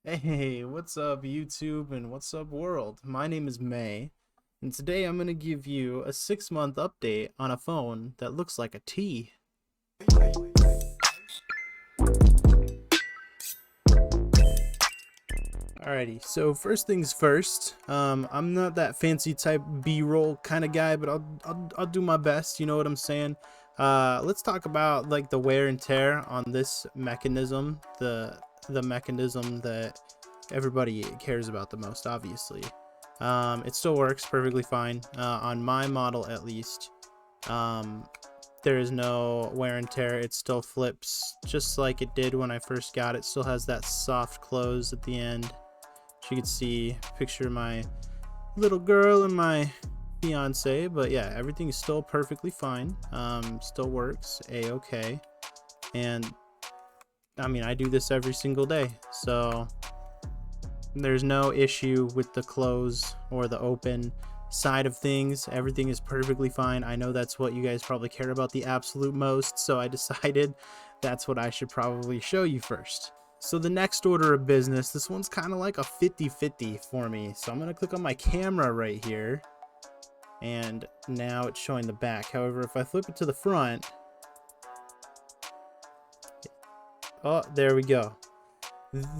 Hey, what's up YouTube and what's up world? My name is May, and today I'm going to give you a 6-month update on a phone that looks like a T. Alrighty, so first things first, I'm not that fancy type B-roll kind of guy, but I'll do my best, you know what I'm saying? Let's talk about like the wear and tear on this mechanism, the mechanism that everybody cares about the most, obviously. It still works perfectly fine, on my model at least. Um, there is no wear and tear. It still flips just like it did when I first got it. Still has that soft close at the end. As you can see, picture my little girl and my fiance. But yeah, everything is still perfectly fine. Still works a-okay. And I mean, I do this every single day, so there's no issue with the close or the open side of things. Everything is perfectly fine. I know that's what you guys probably care about the absolute most, so I decided that's what I should probably show you first. So the next order of business, this one's kind of like a 50-50 for me. So I'm going to click on my camera right here, and now it's showing the back. However, if I flip it to the front, oh, there we go.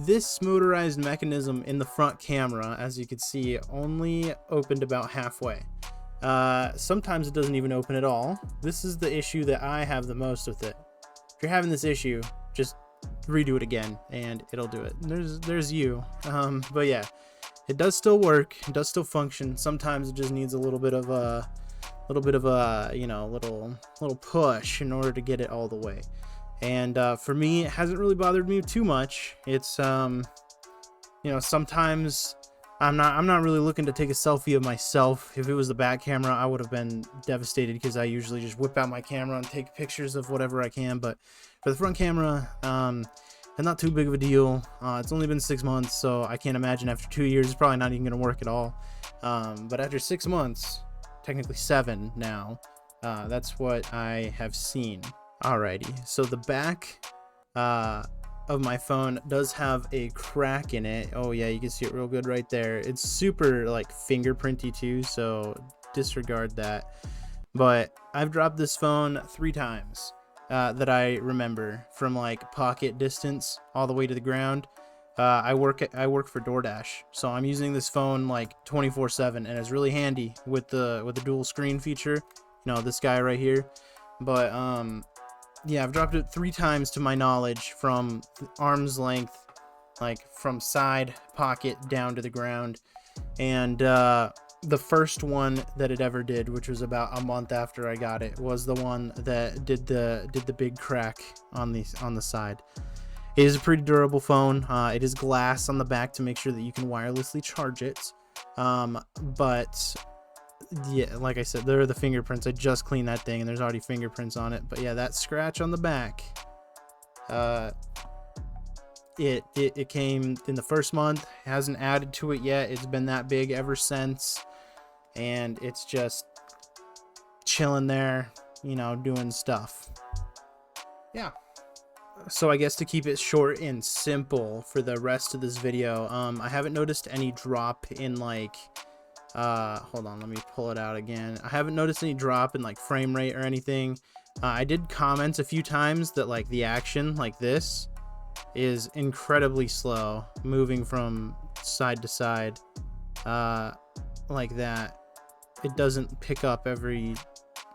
This motorized mechanism in the front camera, as you can see, only opened about halfway. Sometimes it doesn't even open at all. This is the issue that I have the most with it. If you're having this issue, just redo it again and it'll do it. There's you. But yeah, it does still work. It does still function. Sometimes it just needs a little bit of a little push in order to get it all the way. And for me, it hasn't really bothered me too much. It's sometimes I'm not really looking to take a selfie of myself. If it was the back camera, I would have been devastated because I usually just whip out my camera and take pictures of whatever I can. But for the front camera, it's not too big of a deal. It's only been 6 months, so I can't imagine after 2 years it's probably not even going to work at all. But after 6 months, technically 7 now, that's what I have seen. Alrighty, so the back of my phone does have a crack in it. Oh yeah, you can see it real good right there. It's super like fingerprinty too, so disregard that. But I've dropped this phone 3 times that I remember, from like pocket distance all the way to the ground. I work for DoorDash, so I'm using this phone like 24/7, and it's really handy with the dual screen feature. You know, this guy right here. But yeah, I've dropped it 3 times to my knowledge, from arm's length, like from side pocket down to the ground. And the first one that it ever did, which was about a month after I got it, was the one that did the big crack on the side. It is a pretty durable phone. It is glass on the back to make sure that you can wirelessly charge it. But yeah, like I said, there are the fingerprints. I just cleaned that thing and there's already fingerprints on it. But yeah, that scratch on the back, uh it came in the first month. It hasn't added to it yet. It's been that big ever since, and it's just chilling there, doing stuff. Yeah, so I guess to keep it short and simple for the rest of this video, I haven't noticed any drop in like hold on, let me pull it out again. I haven't noticed any drop in like frame rate or anything. I did comment a few times that like the action like this is incredibly slow, moving from side to side like that. It doesn't pick up every,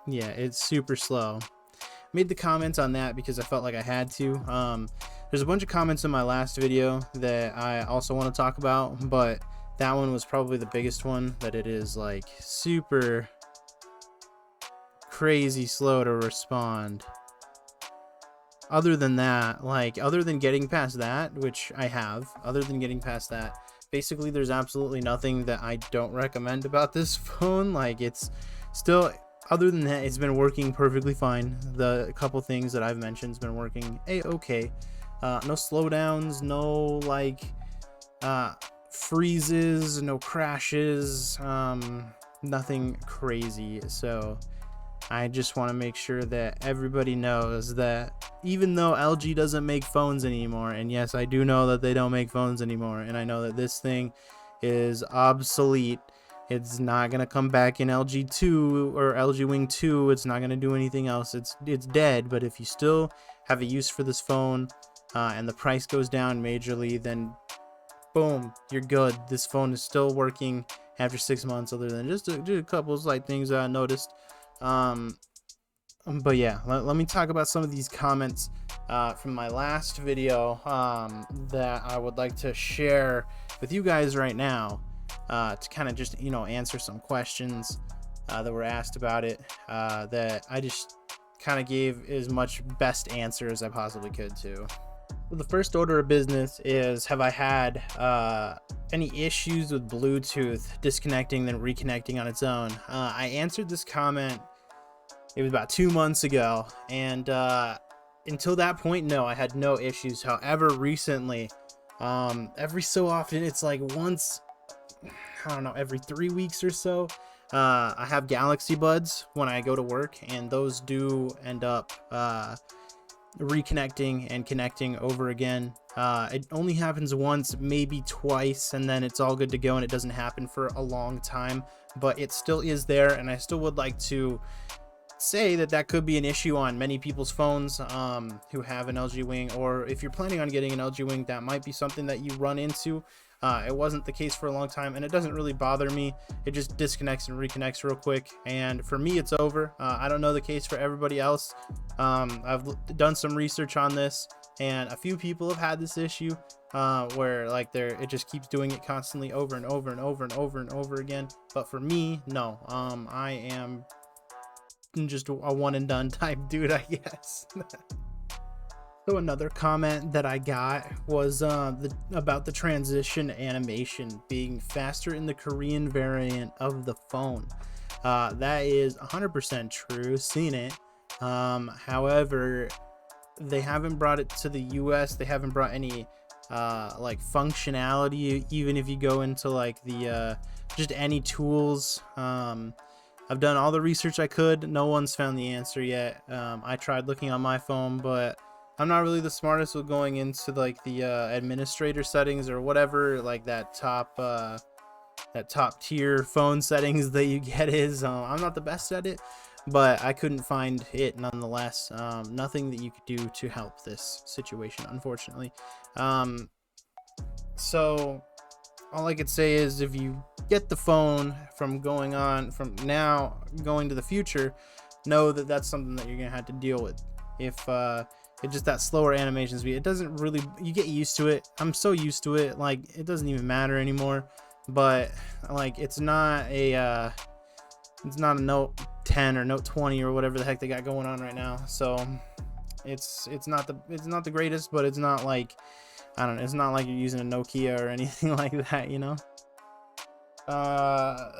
yeah, it's super slow. Made the comments on that because I felt like I had to. There's a bunch of comments in my last video that I also want to talk about, but that one was probably the biggest one, that it is like super crazy slow to respond. Other than that, like, other than getting past that, which I have, other than getting past that, basically there's absolutely nothing that I don't recommend about this phone. Like, it's still, other than that, it's been working perfectly fine. The couple things that I've mentioned has been working a-okay. No slowdowns, no like freezes, no crashes, nothing crazy. So I just want to make sure that everybody knows that even though LG doesn't make phones anymore, and yes, I do know that they don't make phones anymore, and I know that this thing is obsolete. It's not going to come back in LG 2 or LG Wing 2. It's not going to do anything else. It's dead. But if you still have a use for this phone and the price goes down majorly, then boom, you're good. This phone is still working after 6 months, other than just a couple slight things that I noticed. But yeah, let me talk about some of these comments from my last video that I would like to share with you guys right now, to kind of just, answer some questions that were asked about it, that I just kind of gave as much best answer as I possibly could to. So the first order of business is, have I had any issues with Bluetooth disconnecting then reconnecting on its own? I answered this comment, it was about 2 months ago, and until that point, no, I had no issues. However, recently, every so often, it's like once, I don't know, every 3 weeks or so, I have Galaxy Buds when I go to work, and those do end up reconnecting and connecting over again. It only happens once, maybe twice, and then it's all good to go, and it doesn't happen for a long time, but it still is there, and I still would like to say that could be an issue on many people's phones who have an LG Wing, or if you're planning on getting an LG Wing, that might be something that you run into. It wasn't the case for a long time, and it doesn't really bother me. It just disconnects and reconnects real quick, and for me, it's over. I don't know the case for everybody else. I've done some research on this, and a few people have had this issue where like it just keeps doing it constantly over and over and over and over and over again. But for me, no. I am just a one and done type dude, I guess. So another comment that I got was about the transition animation being faster in the Korean variant of the phone. That is 100% true, seen it. However, they haven't brought it to the US. They haven't brought any like functionality, even if you go into like the just any tools. I've done all the research I could. No one's found the answer yet. I tried looking on my phone, but I'm not really the smartest with going into like the administrator settings or whatever, like that top tier phone settings that you get is. I'm not the best at it, but I couldn't find it nonetheless. Nothing that you could do to help this situation, unfortunately. So all I could say is, if you get the phone from now going to the future, know that that's something that you're gonna have to deal with. If it's just that slower animation speed, it doesn't really, you get used to it. I'm so used to it, like it doesn't even matter anymore. But like it's not a Note 10 or Note 20 or whatever the heck they got going on right now. So it's not the greatest, but it's not like, I don't know, it's not like you're using a Nokia or anything like that, you know. The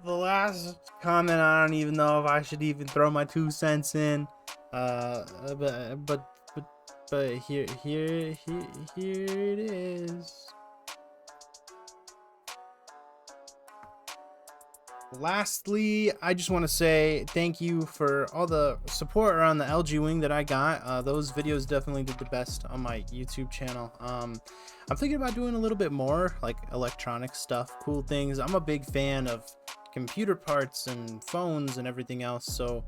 last comment, I don't even know if I should even throw my 2 cents in. But here it is. Lastly, I just want to say thank you for all the support around the LG Wing that I got. Those videos definitely did the best on my YouTube channel. I'm thinking about doing a little bit more like electronic stuff, cool things. I'm a big fan of computer parts and phones and everything else, so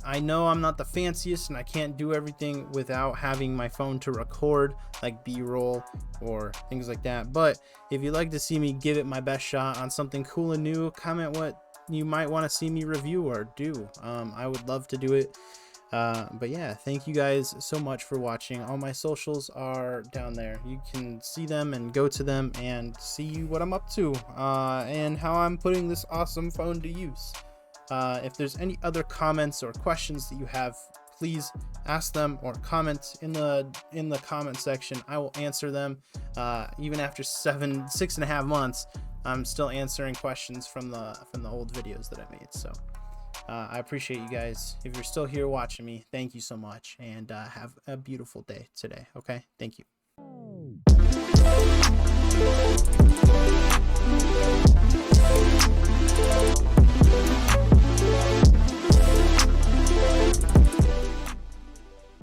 I know I'm not the fanciest and I can't do everything without having my phone to record, like B-roll or things like that. But if you'd like to see me give it my best shot on something cool and new, comment what you might want to see me review or do. I would love to do it. But yeah, thank you guys so much for watching. All my socials are down there. You can see them and go to them and see what I'm up to and how I'm putting this awesome phone to use. If there's any other comments or questions that you have, please ask them or comment in the comment section. I will answer them. Even after 6.5 months, I'm still answering questions from the old videos that I made. So I appreciate you guys. If you're still here watching me, thank you so much, and have a beautiful day today. Okay, thank you.